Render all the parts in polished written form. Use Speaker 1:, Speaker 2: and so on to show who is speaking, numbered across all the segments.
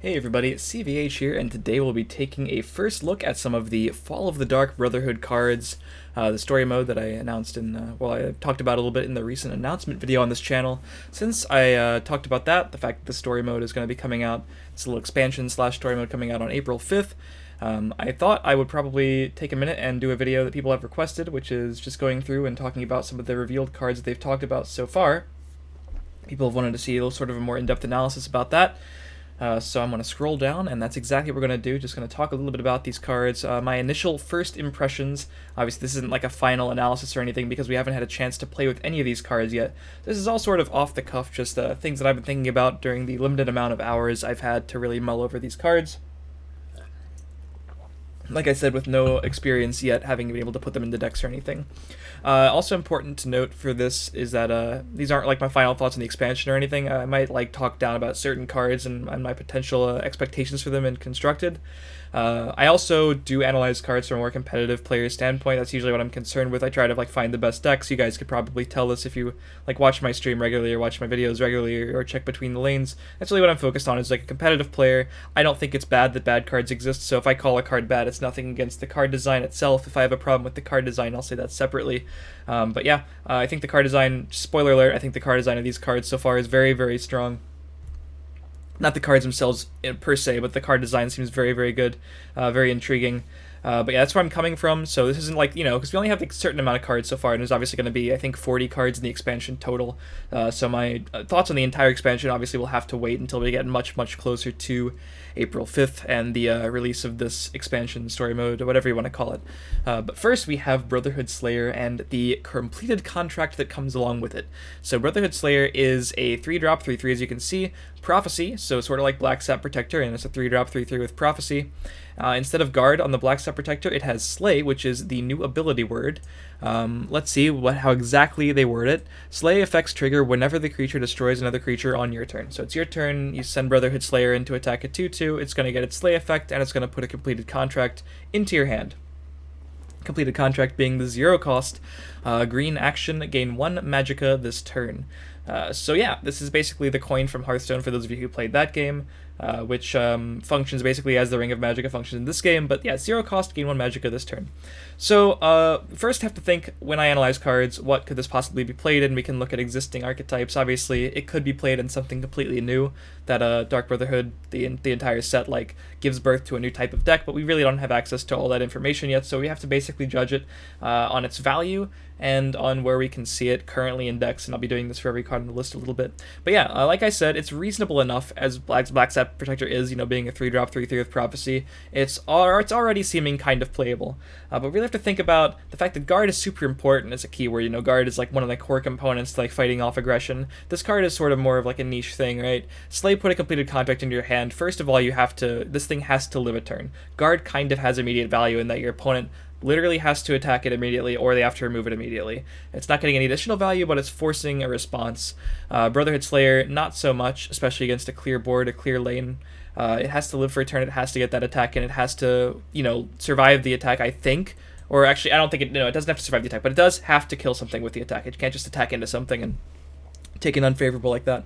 Speaker 1: Hey everybody, it's CVH here, and today we'll be taking a first look at some of the Fall of the Dark Brotherhood cards, the story mode that I announced I talked about a little bit in the recent announcement video on this channel. Since I talked about that, the fact that the story mode is going to be coming out, it's a little expansion slash story mode coming out on April 5th, I thought I would probably take a minute and do a video that people have requested, which is just going through and talking about some of the revealed cards that they've talked about so far. People have wanted to see a little sort of a more in-depth analysis about that. So I'm going to scroll down, and that's exactly what we're going to do. Just going to talk a little bit about these cards. My initial first impressions, obviously this isn't like a final analysis or anything because we haven't had a chance to play with any of these cards yet. This is all sort of off the cuff, just things that I've been thinking about during the limited amount of hours I've had to really mull over these cards. Like I said, with no experience yet having been able to put them into decks or anything. Also important to note for this is that these aren't like my final thoughts on the expansion or anything. I might talk down about certain cards and my potential expectations for them in Constructed. I also do analyze cards from a more competitive player standpoint. That's usually what I'm concerned with. I try to find the best decks. You guys could probably tell this if you watch my stream regularly or watch my videos regularly or check between the lanes. That's really what I'm focused on, is a competitive player. I don't think it's bad that bad cards exist, so if I call a card bad, it's nothing against the card design itself. If I have a problem with the card design, I'll say that separately. But yeah, I think the card design, spoiler alert, I think the card design of these cards so far is very, very strong. Not the cards themselves per se, but the card design seems very, very good, very intriguing. But yeah, that's where I'm coming from. So this isn't because we only have a certain amount of cards so far, and there's obviously going to be, I think, 40 cards in the expansion total. So my thoughts on the entire expansion obviously will have to wait until we get much, much closer to April 5th and the release of this expansion story mode, or whatever you want to call it. But first, we have Brotherhood Slayer and the completed contract that comes along with it. So Brotherhood Slayer is a 3-drop, 3/3, as you can see. Prophecy, so sort of like Black Sap Protector, and it's a 3-drop, 3/3 with Prophecy. Instead of Guard on the Black Sap Protector, it has Slay, which is the new ability word. Let's see how exactly they word it. Slay effects trigger whenever the creature destroys another creature on your turn. So it's your turn, you send Brotherhood Slayer into attack at 2/2, it's going to get its Slay effect, and it's going to put a completed contract into your hand. Completed contract being the 0-cost green action, gain 1 magicka this turn. So yeah, this is basically the coin from Hearthstone for those of you who played that game, which functions basically as the Ring of Magicka functions in this game, but yeah, 0-cost, gain 1 magicka this turn. So first have to think, when I analyze cards, what could this possibly be played in? We can look at existing archetypes. Obviously, it could be played in something completely new, that Dark Brotherhood, the entire set, gives birth to a new type of deck, but we really don't have access to all that information yet, so we have to basically judge it on its value and on where we can see it currently in decks, and I'll be doing this for every card on the list a little bit. But yeah, like I said, it's reasonable enough as Black Sap Protector is, being a 3-drop, 3/3 with Prophecy. It's already seeming kind of playable. But we really have to think about the fact that Guard is super important as a keyword. Guard is one of the core components to fighting off aggression. This card is sort of more of a niche thing, right? Slay, put a completed contract into your hand. First of all, this thing has to live a turn. Guard kind of has immediate value in that your opponent literally has to attack it immediately, or they have to remove it immediately. It's not getting any additional value, but it's forcing a response. Brotherhood Slayer, not so much, especially against a clear board, a clear lane. It has to live for a turn, it has to get that attack, and it has to, survive the attack, I think. Or actually, I don't think it doesn't have to survive the attack, but it does have to kill something with the attack. It can't just attack into something and take an unfavorable like that.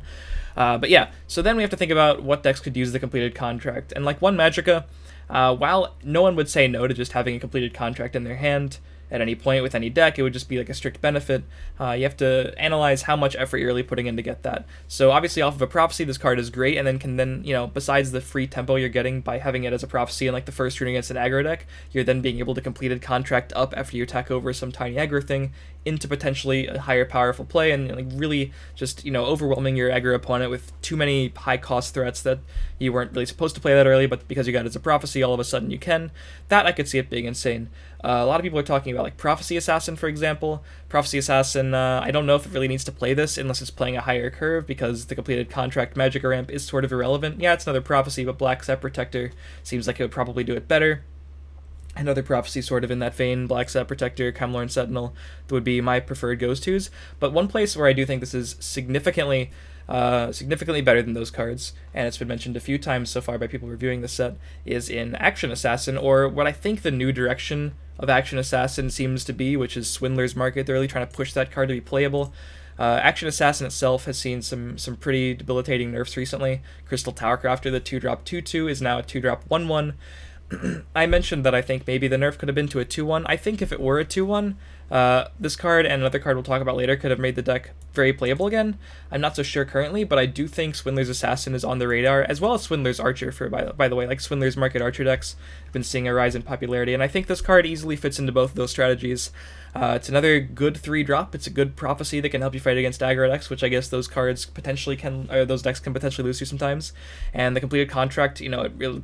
Speaker 1: But yeah, so then we have to think about what decks could use the completed contract. And 1 magicka, while no one would say no to just having a completed contract in their hand at any point with any deck, it would just be a strict benefit. You have to analyze how much effort you're really putting in to get that. So obviously off of a Prophecy, this card is great, and then can besides the free tempo you're getting by having it as a Prophecy in the first turn against an aggro deck, you're then being able to completed contract up after you attack over some tiny aggro thing into potentially a higher powerful play, and really just overwhelming your aggro opponent with too many high cost threats that you weren't really supposed to play that early, but because you got it as a Prophecy, all of a sudden you can. That I could see it being insane. A lot of people are talking about Prophecy Assassin, for example. Prophecy Assassin, I don't know if it really needs to play this unless it's playing a higher curve, because the completed contract magicka ramp is sort of irrelevant. Yeah, it's another Prophecy, but Black Sap Protector seems like it would probably do it better. Another Prophecy sort of in that vein, Black Sap Protector, Camelorn Sentinel, would be my preferred goes-tos. But one place where I do think this is significantly better than those cards, and it's been mentioned a few times so far by people reviewing the set, is in Action Assassin, or what I think the new direction of Action Assassin seems to be, which is Swindler's Market. They're really trying to push that card to be playable. Action Assassin itself has seen some pretty debilitating nerfs recently. Crystal Towercrafter, the 2-drop 2/2, is now a 2-drop 1/1. I mentioned that I think maybe the nerf could have been to a 2/1. I think if it were a 2/1, this card and another card we'll talk about later could have made the deck very playable again. I'm not so sure currently, but I do think Swindler's Assassin is on the radar, as well as Swindler's Archer, by the way. Like Swindler's Market Archer decks have been seeing a rise in popularity, and I think this card easily fits into both of those strategies. It's another good 3-drop. It's a good prophecy that can help you fight against aggro decks, which I guess those cards potentially can, or those decks can potentially lose you sometimes. And the completed contract, it really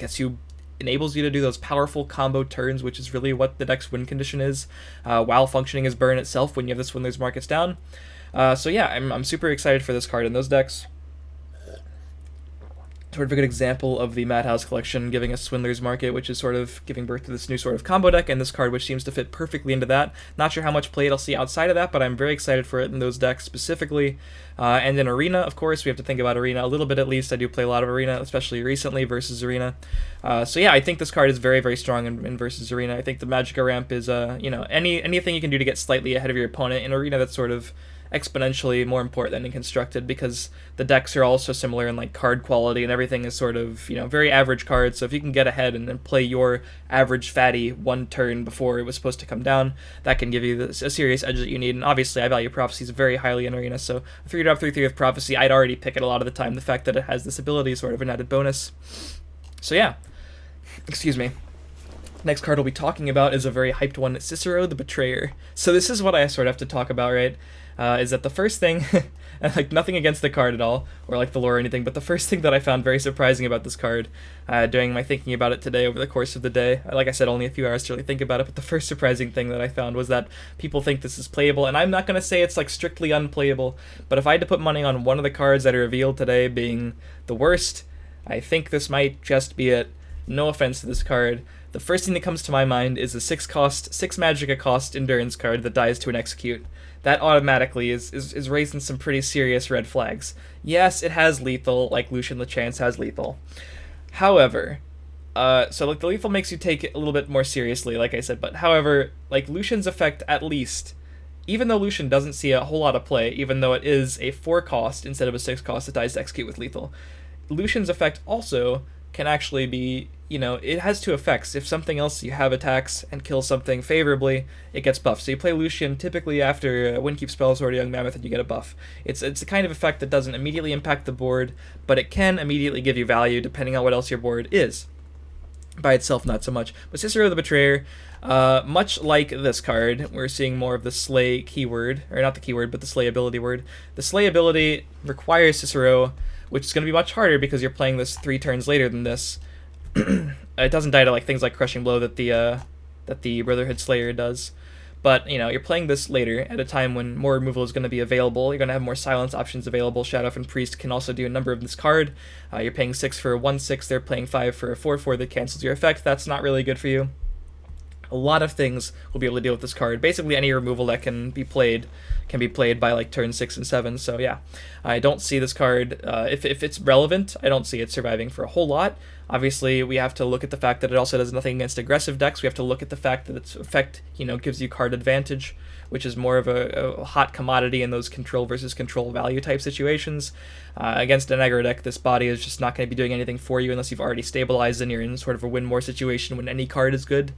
Speaker 1: enables you to do those powerful combo turns, which is really what the deck's win condition is, while functioning as burn itself when you have the Swindler's Markets down. So yeah, I'm super excited for this card in those decks. Sort of a good example of the Madhouse collection giving us Swindler's Market, which is sort of giving birth to this new sort of combo deck, and this card which seems to fit perfectly into that. Not sure how much play I'll see outside of that, but I'm very excited for it in those decks specifically. And in Arena, of course, we have to think about Arena a little bit at least. I do play a lot of Arena, especially recently versus Arena. So yeah, I think this card is very, very strong in versus Arena. I think the Magicka ramp is, anything you can do to get slightly ahead of your opponent. In Arena, that's sort of exponentially more important than in Constructed, because the decks are all so similar in like card quality, and everything is sort of very average cards. So if you can get ahead and then play your average fatty one turn before it was supposed to come down, that can give you a serious edge that you need. And obviously I value Prophecies very highly in Arena, so a 3-drop 3/3 with Prophecy, I'd already pick it a lot of the time. The fact that it has this ability is sort of an added bonus. So yeah, excuse me. Next card we'll be talking about is a very hyped one, Cicero the Betrayer. So this is what I sort of have to talk about, right? Is that the first thing, like nothing against the card at all, or like the lore or anything, but the first thing that I found very surprising about this card, doing my thinking about it today over the course of the day, like I said, only a few hours to really think about it, but the first surprising thing that I found was that people think this is playable, and I'm not going to say it's like strictly unplayable, but if I had to put money on one of the cards that are revealed today being the worst, I think this might just be it. No offense to this card. The first thing that comes to my mind is a 6 Magicka cost Endurance card that dies to an Execute. That automatically is raising some pretty serious red flags. Yes, it has lethal, like Lucian LeChance has lethal. However, so like the lethal makes you take it a little bit more seriously, like I said, but however, like Lucian's effect at least, even though Lucian doesn't see a whole lot of play, even though it is a 4 cost instead of a 6 cost that dies to Execute with lethal, Lucian's effect also can actually be, it has 2 effects. If something else you have attacks and kills something favorably, it gets buffed. So you play Lucian typically after Windkeep Spells or a Young Mammoth and you get a buff. It's the kind of effect that doesn't immediately impact the board, but it can immediately give you value depending on what else your board is. By itself, not so much. But Cicero the Betrayer, much like this card, we're seeing more of the Slay keyword, or not the keyword, but the Slay ability word. The Slay ability requires Cicero, which is going to be much harder because you're playing this 3 turns later than this. It doesn't die to like things like Crushing Blow that the Brotherhood Slayer does, but you're playing this later at a time when more removal is going to be available. You're going to have more silence options available. Shadow Elf and Priest can also do a number of this card. You're paying 6 for a 1/6. They're playing 5 for a 4/4 that cancels your effect. That's not really good for you. A lot of things will be able to deal with this card. Basically, any removal that can be played by like turn 6 and 7. So yeah, I don't see this card, if it's relevant, I don't see it surviving for a whole lot. Obviously, we have to look at the fact that it also does nothing against aggressive decks. We have to look at the fact that its effect, gives you card advantage, which is more of a hot commodity in those control versus control value type situations. Against an aggro deck, this body is just not going to be doing anything for you unless you've already stabilized and you're in sort of a win more situation when any card is good.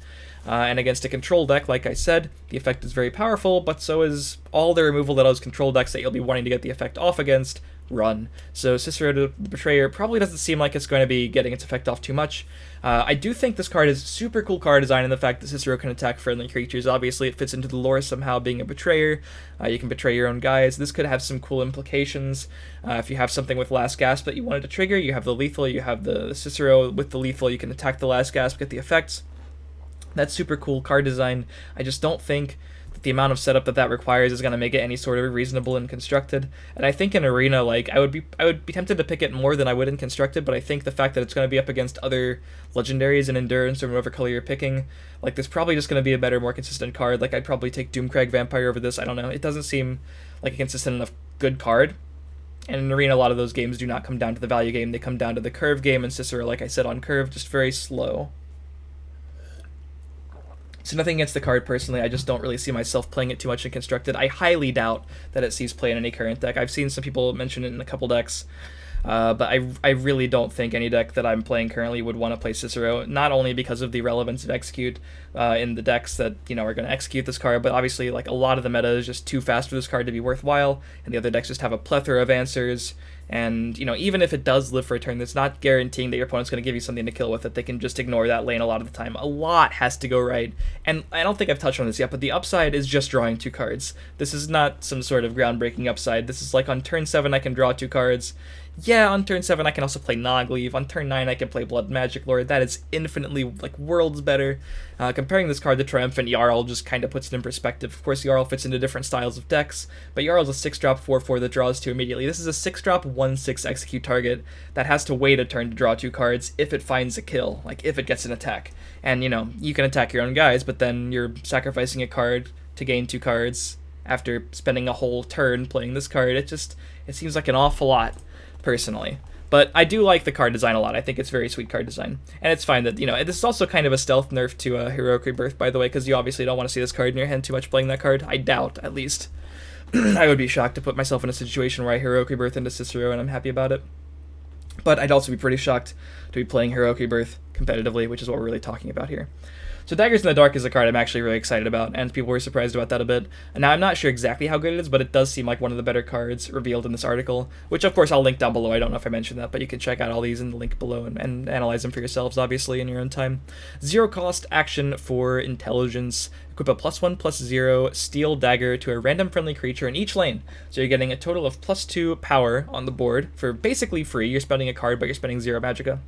Speaker 1: And against a control deck, like I said, the effect is very powerful, but so is all the removal that those control decks that you'll be wanting to get the effect off against run. So Cicero the Betrayer probably doesn't seem like it's going to be getting its effect off too much. I do think this card is super cool card design in the fact that Cicero can attack friendly creatures. Obviously, it fits into the lore somehow being a betrayer. You can betray your own guys. This could have some cool implications. If you have something with Last Gasp that you wanted to trigger, you have the lethal, you have the Cicero with the lethal, you can attack the Last Gasp, get the effects. That's super cool card design. I just don't think that the amount of setup that requires is going to make it any sort of reasonable in Constructed. And I think in Arena, like I would be tempted to pick it more than I would in Constructed, but I think the fact that it's going to be up against other legendaries and Endurance or whatever color you're picking, like there's probably just going to be a better, more consistent card. Like I'd probably take Doomcrag Vampire over this. I don't know. It doesn't seem like a consistent enough good card. And in Arena, a lot of those games do not come down to the value game. They come down to the curve game, and Cicero, like I said, on curve, just very slow. So nothing against the card personally, I just don't really see myself playing it too much in Constructed. I highly doubt that it sees play in any current deck. I've seen some people mention it in a couple decks, but I really don't think any deck that I'm playing currently would want to play Cicero, not only because of the relevance of Execute in the decks that, you know, are going to execute this card, but obviously like a lot of the meta is just too fast for this card to be worthwhile, and the other decks just have a plethora of answers. And, you know, even if it does live for a turn, that's not guaranteeing that your opponent's going to give you something to kill with it. They can just ignore that lane a lot of the time. A lot has to go right. And I don't think I've touched on this yet, but the upside is just drawing 2 cards. This is not some sort of groundbreaking upside. This is like on turn 7 I can draw 2 cards. Yeah, on turn 7 I can also play Nogleave. On turn 9 I can play Blood Magic Lord. That is infinitely, like, worlds better. Comparing this card to Triumphant Jarl just kind of puts it in perspective. Of course, Jarl fits into different styles of decks, but Jarl's a 6-drop 4/4 that draws 2 immediately. This is a 6-drop 1/6 execute target that has to wait a turn to draw 2 cards if it finds a kill, like if it gets an attack. And, you know, you can attack your own guys, but then you're sacrificing a card to gain 2 cards after spending a whole turn playing this card. It seems like an awful lot, personally. But I do like the card design a lot. I think it's very sweet card design. And it's fine that, you know, this is also kind of a stealth nerf to Heroic Rebirth, by the way, because you obviously don't want to see this card in your hand too much playing that card. I doubt, at least. I would be shocked to put myself in a situation where I Heroic Rebirth into Cicero and I'm happy about it. But I'd also be pretty shocked to be playing Heroic Rebirth competitively, which is what we're really talking about here. So Daggers in the Dark is a card I'm actually really excited about, and people were surprised about that a bit. And now I'm not sure exactly how good it is, but it does seem like one of the better cards revealed in this article, which of course I'll link down below. I don't know if I mentioned that, but you can check out all these in the link below and analyze them for yourselves, obviously, in your own time. 0 cost action for intelligence. Equip a +1/+0 steel dagger to a random friendly creature in each lane. So you're getting a total of +2 power on the board for basically free. You're spending a card, but you're spending 0 magicka.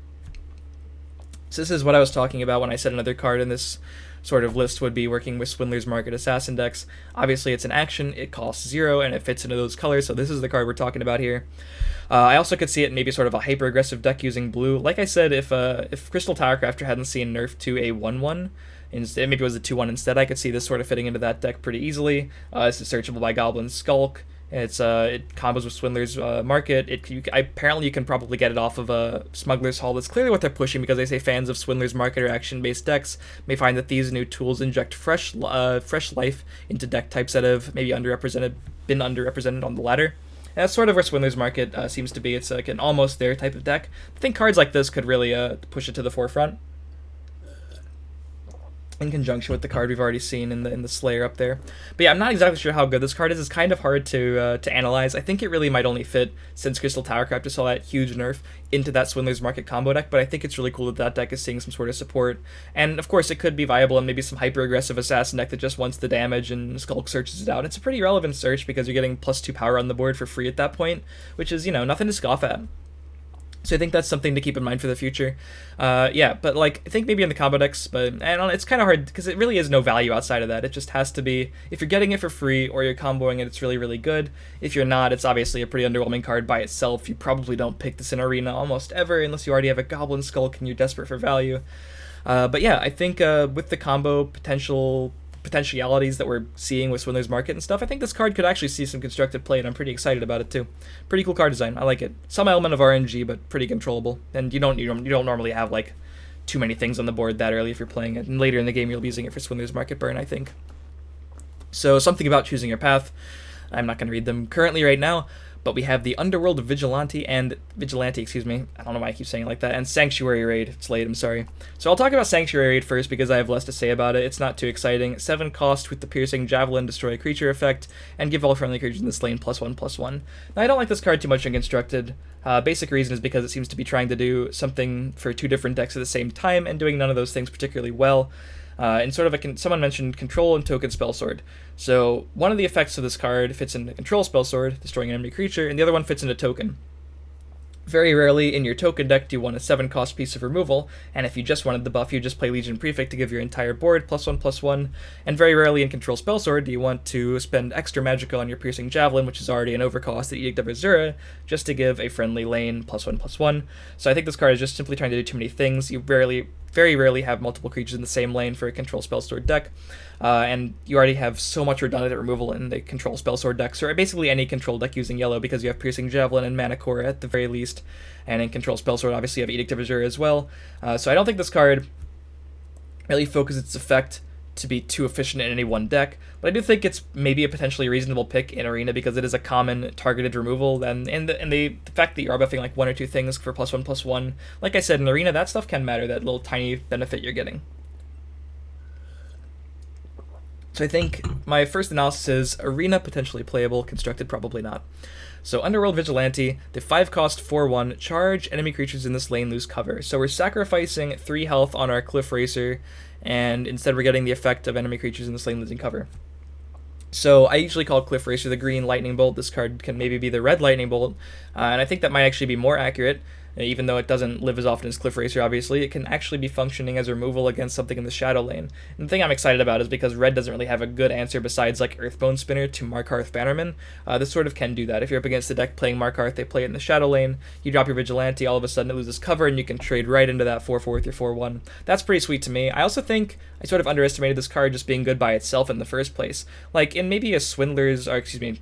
Speaker 1: So this is what I was talking about when I said another card in this sort of list would be working with Swindler's Market Assassin decks. Obviously it's an action, it costs 0, and it fits into those colors, so this is the card we're talking about here. I also could see it in maybe sort of a hyper-aggressive deck using blue. Like I said, if Crystal Tower Crafter hadn't seen nerf to a 1/1, instead, maybe it was a 2/1 instead, I could see this sort of fitting into that deck pretty easily. This is searchable by Goblin Skulk. It combos with Swindler's Market. Apparently you can probably get it off of Smuggler's Hall. That's clearly what they're pushing, because they say fans of Swindler's Market or action-based decks may find that these new tools inject fresh life into deck types that have maybe been underrepresented on the ladder. And that's sort of where Swindler's Market seems to be. It's like an almost there type of deck. I think cards like this could really push it to the forefront, in conjunction with the card we've already seen in the Slayer up there. But yeah, I'm not exactly sure how good this card is. It's kind of hard to analyze. I think it really might only fit, since Crystal Tower Crafter saw that huge nerf, into that Swindler's Market combo deck, but I think it's really cool that that deck is seeing some sort of support. And of course it could be viable in maybe some hyper-aggressive assassin deck that just wants the damage and Skulk searches it out. It's a pretty relevant search because you're getting +2 power on the board for free at that point, which is, you know, nothing to scoff at. So I think that's something to keep in mind for the future. Yeah, but like, I think maybe in the combo decks, but I don't know, it's kind of hard because it really is no value outside of that. It just has to be, if you're getting it for free or you're comboing it, it's really, really good. If you're not, it's obviously a pretty underwhelming card by itself. You probably don't pick this in Arena almost ever unless you already have a Goblin Skulk and you're desperate for value. But yeah, I think with the combo potentialities that we're seeing with Swindler's Market and stuff, I think this card could actually see some constructive play, and I'm pretty excited about it too. Pretty cool card design. I like it. Some element of RNG, but pretty controllable. And you don't normally have like too many things on the board that early if you're playing it. And later in the game, you'll be using it for Swindler's Market burn, I think. So something about choosing your path. I'm not going to read them currently right now, but we have the Underworld Vigilante, I don't know why I keep saying it like that, and Sanctuary Raid. It's late, I'm sorry. So I'll talk about Sanctuary Raid first because I have less to say about it. It's not too exciting. 7 cost with the Piercing Javelin, destroy a creature effect, and give all friendly creatures in this lane +1/+1. Now I don't like this card too much in Constructed. Basic reason is because it seems to be trying to do something for 2 different decks at the same time, and doing none of those things particularly well. And sort of someone mentioned Control and Token Spellsword. So one of the effects of this card fits into Control Spellsword, destroying an enemy creature, and the other one fits into Token. Very rarely in your token deck do you want a 7 cost piece of removal, and if you just wanted the buff, you just play Legion Prefect to give your entire board +1/+1, and very rarely in Control Spellsword do you want to spend extra magicka on your Piercing Javelin, which is already an overcost at Edict of Azura, just to give a friendly lane +1/+1. So I think this card is just simply trying to do too many things. You very rarely have multiple creatures in the same lane for a Control Spellsword deck, and you already have so much redundant removal in the Control Spellsword decks, or basically any control deck using yellow, because you have Piercing Javelin and Mana Core at the very least, and in Control Spellsword obviously you have Edict of Azura as well. So I don't think this card really focuses its effect to be too efficient in any one deck, but I do think it's maybe a potentially reasonable pick in Arena because it is a common targeted removal. And the fact that you're buffing like one or two things for +1/+1, like I said, in Arena, that stuff can matter, that little tiny benefit you're getting. So I think my first analysis is Arena potentially playable, constructed probably not. So Underworld Vigilante, the 5-cost 4/1, charge enemy creatures in this lane lose cover. So we're sacrificing 3 health on our Cliff Racer, and instead we're getting the effect of enemy creatures in this lane losing cover. So I usually call Cliff Racer the green lightning bolt. This card can maybe be the red lightning bolt, and I think that might actually be more accurate. Even though it doesn't live as often as Cliff Racer, obviously, it can actually be functioning as removal against something in the Shadow Lane. And the thing I'm excited about is because red doesn't really have a good answer besides like Earthbone Spinner to Markarth Bannerman. This sort of can do that. If you're up against the deck playing Markarth, they play it in the Shadow Lane, you drop your Vigilante, all of a sudden it loses cover, and you can trade right into that 4/4 with your 4/1. That's pretty sweet to me. I also think I sort of underestimated this card just being good by itself in the first place. Like in maybe a Swindler's, or excuse me,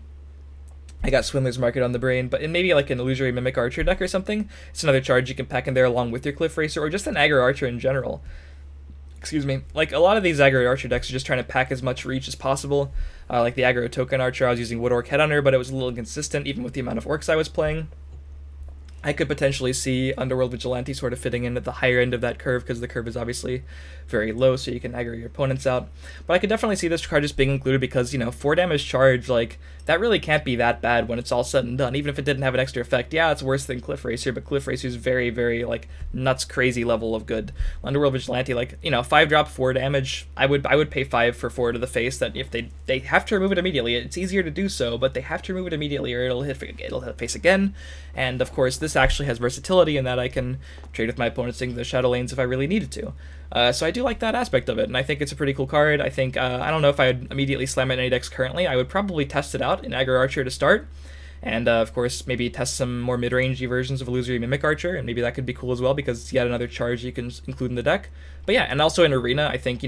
Speaker 1: I got Swindler's Market on the brain, but in maybe like an Illusory Mimic Archer deck or something, it's another charge you can pack in there along with your Cliff Racer, or just an Aggro Archer in general. Excuse me. Like, a lot of these Aggro Archer decks are just trying to pack as much reach as possible. Like the Aggro Token Archer, I was using Wood Orc Headhunter, but it was a little inconsistent even with the amount of Orcs I was playing. I could potentially see Underworld Vigilante sort of fitting in at the higher end of that curve, because the curve is obviously very low, so you can aggro your opponents out. But I could definitely see this card just being included because, 4 damage charge, like, that really can't be that bad when it's all said and done. Even if it didn't have an extra effect, yeah, it's worse than Cliff Racer, but Cliff Racer's very, very, like, nuts crazy level of good. Underworld Vigilante, like, 5-drop 4 damage, I would pay 5 for 4 to the face. That if they have to remove it immediately. It's easier to do so, but they have to remove it immediately or it'll hit face again. And of course, this actually has versatility in that I can trade with my opponents into the Shadow Lanes if I really needed to. So I do like that aspect of it, and I think it's a pretty cool card. I think, I don't know if I'd immediately slam it in any decks currently. I would probably test it out in Aggro Archer to start, and of course, maybe test some more mid-rangey versions of Illusory Mimic Archer, and maybe that could be cool as well, because it's yet another charge you can include in the deck. But yeah, and also in Arena, I think,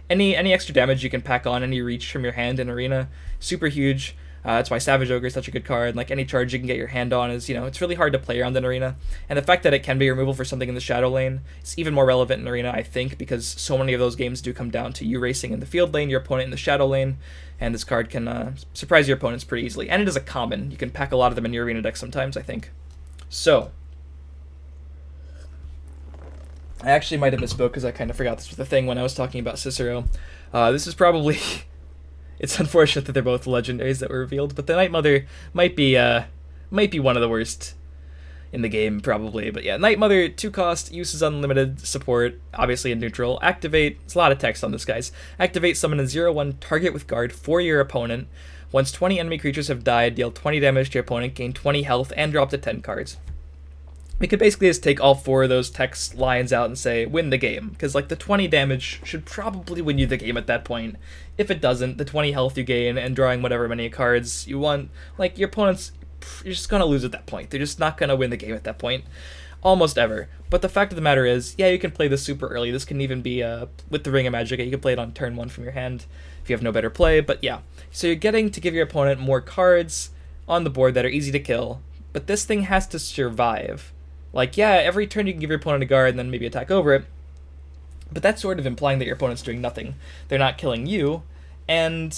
Speaker 1: any extra damage you can pack on, any reach from your hand in Arena, super huge. That's why Savage Ogre is such a good card. Like, any charge you can get your hand on is, it's really hard to play around in Arena. And the fact that it can be removal for something in the Shadow Lane is even more relevant in Arena, I think, because so many of those games do come down to you racing in the field lane, your opponent in the Shadow Lane, and this card can surprise your opponents pretty easily. And it is a common. You can pack a lot of them in your Arena deck sometimes, I think. So, I actually might have misspoke because I kind of forgot this was the thing when I was talking about Cicero. This is probably... It's unfortunate that they're both legendaries that were revealed, but the Night Mother might be one of the worst in the game, probably. But yeah, Night Mother, 2-cost, uses unlimited support, obviously in neutral. Activate, it's a lot of text on this, guys. Activate, summon a 0/1 target with guard for your opponent. Once 20 enemy creatures have died, deal 20 damage to your opponent, gain 20 health, and drop to 10 cards. We could basically just take all 4 of those text lines out and say, win the game. Because, like, the 20 damage should probably win you the game at that point. If it doesn't, the 20 health you gain and drawing whatever many cards you want, like, your opponents, you're just going to lose at that point. They're just not going to win the game at that point. Almost ever. But the fact of the matter is, yeah, you can play this super early. This can even be, with the Ring of Magic, you can play it on turn 1 from your hand if you have no better play. But yeah, so you're getting to give your opponent more cards on the board that are easy to kill. But this thing has to survive. Like, yeah, every turn you can give your opponent a guard and then maybe attack over it, but that's sort of implying that your opponent's doing nothing. They're not killing you, and,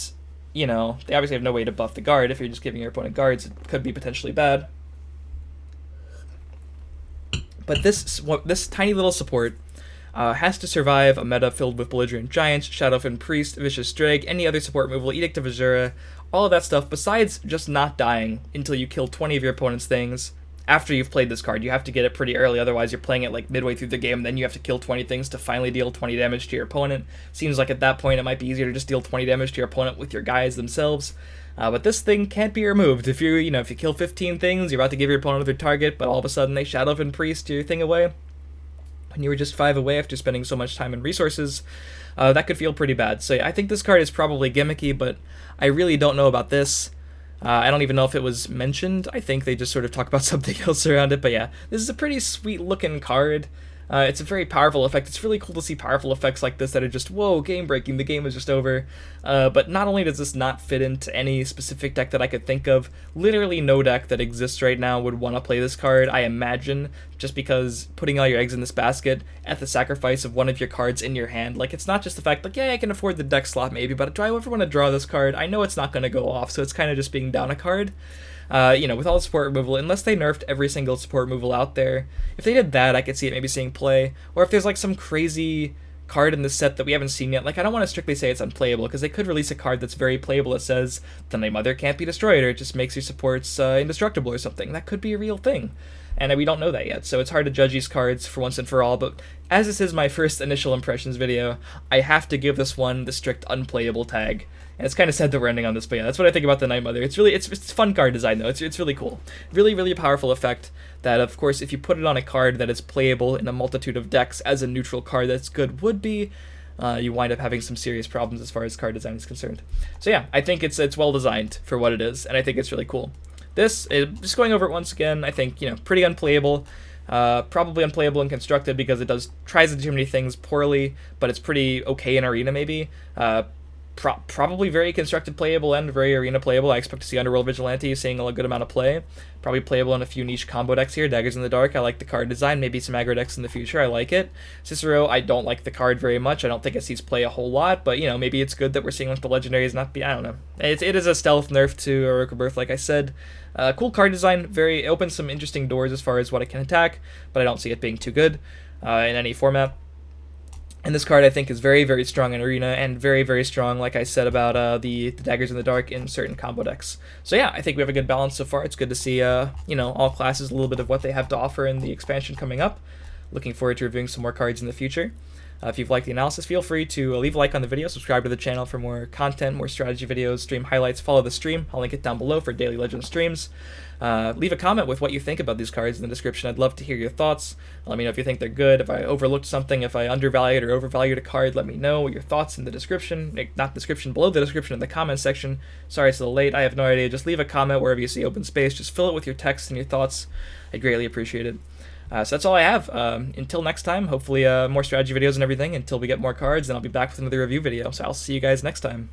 Speaker 1: they obviously have no way to buff the guard. If you're just giving your opponent guards, it could be potentially bad. But this tiny little support has to survive a meta filled with Belligerent Giants, Shadowfen Priest, Vicious Drag, any other support removal, Edict of Azura, all of that stuff, besides just not dying until you kill 20 of your opponent's things. After you've played this card, you have to get it pretty early, otherwise you're playing it like midway through the game, and then you have to kill 20 things to finally deal 20 damage to your opponent. Seems like at that point it might be easier to just deal 20 damage to your opponent with your guys themselves. But this thing can't be removed. If you kill 15 things, you're about to give your opponent another target, but all of a sudden they Shadowfen Priest your thing away, when you were just 5 away after spending so much time and resources, that could feel pretty bad. So yeah, I think this card is probably gimmicky, but I really don't know about this. I don't even know if it was mentioned. I think they just sort of talk about something else around it. But yeah, this is a pretty sweet looking card. It's a very powerful effect. It's really cool to see powerful effects like this that are just, whoa, game breaking, the game is just over. But not only does this not fit into any specific deck that I could think of, literally no deck that exists right now would want to play this card, I imagine, just because putting all your eggs in this basket at the sacrifice of one of your cards in your hand, like, it's not just the fact, like, yeah, I can afford the deck slot maybe, but do I ever want to draw this card? I know it's not going to go off, so it's kind of just being down a card. With all the support removal, unless they nerfed every single support removal out there, if they did that, I could see it maybe seeing play. Or if there's like some crazy card in the set that we haven't seen yet, like, I don't want to strictly say it's unplayable, because they could release a card that's very playable that says, the Night Mother can't be destroyed, or it just makes your supports indestructible or something. That could be a real thing. And we don't know that yet, so it's hard to judge these cards for once and for all, but as this is my first initial impressions video, I have to give this one the strict unplayable tag. And it's kind of sad that we're ending on this, but yeah, that's what I think about the Night Mother. It's fun card design, though. It's really cool. Really, really powerful effect that, of course, if you put it on a card that is playable in a multitude of decks as a neutral card that's good would be, you wind up having some serious problems as far as card design is concerned. So yeah, I think it's well designed for what it is, and I think it's really cool. This, just going over it once again, I think, pretty unplayable. Probably unplayable and constructed because it tries to do too many things poorly, but it's pretty okay in Arena maybe. Probably very constructed playable and very arena playable. I expect to see Underworld Vigilante seeing a good amount of play. Probably playable in a few niche combo decks here. Daggers in the Dark, I like the card design. Maybe some aggro decks in the future, I like it. Cicero, I don't like the card very much. I don't think it sees play a whole lot, but maybe it's good that we're seeing the legendaries not be, I don't know. It is a stealth nerf to Oroka Birth, like I said. Cool card design, it opens some interesting doors as far as what it can attack, but I don't see it being too good in any format. And this card, I think, is very, very strong in Arena, and very, very strong, like I said, about the Daggers in the Dark in certain combo decks. So yeah, I think we have a good balance so far. It's good to see, all classes, a little bit of what they have to offer in the expansion coming up. Looking forward to reviewing some more cards in the future. If you've liked the analysis, feel free to leave a like on the video, subscribe to the channel for more content, more strategy videos, stream highlights, follow the stream. I'll link it down below for daily Legend streams. Leave a comment with what you think about these cards in the description. I'd love to hear your thoughts. Let me know if you think they're good, if I overlooked something, if I undervalued or overvalued a card. Let me know your thoughts in the description, not description, below the description in the comment section. Sorry it's a little late, I have no idea. Just leave a comment wherever you see open space. Just fill it with your text and your thoughts. I'd greatly appreciate it. So that's all I have. Until next time, hopefully more strategy videos and everything until we get more cards, and I'll be back with another review video. So I'll see you guys next time.